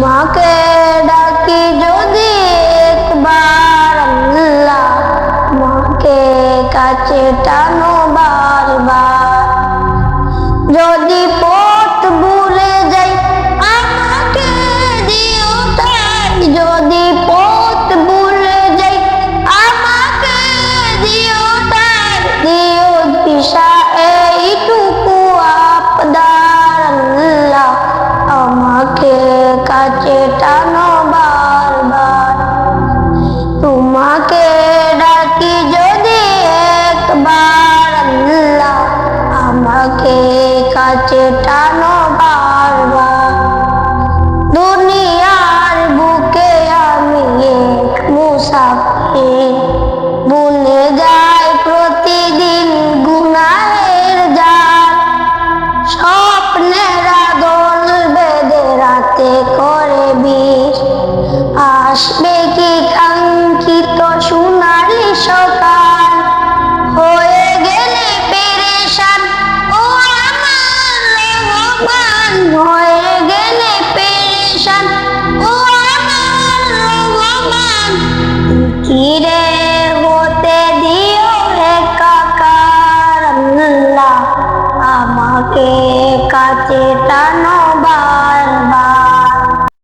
তোমাকে ডাকি যদি একবার আল্লাহ, তোমাকে কাছে টানো বারবার। যদি পথ ভুলে যাই আমাকে দিও তাই, যদি পথ ভুলে যাই আমাকে দিও তাই, দিও দিশা এইটুকু আবদার আল্লাহ, আমাকে কাছে টানো বারবার। তোমাকে ডাকি যদি একবার আল্লাহ, আমাকে কাছে টানো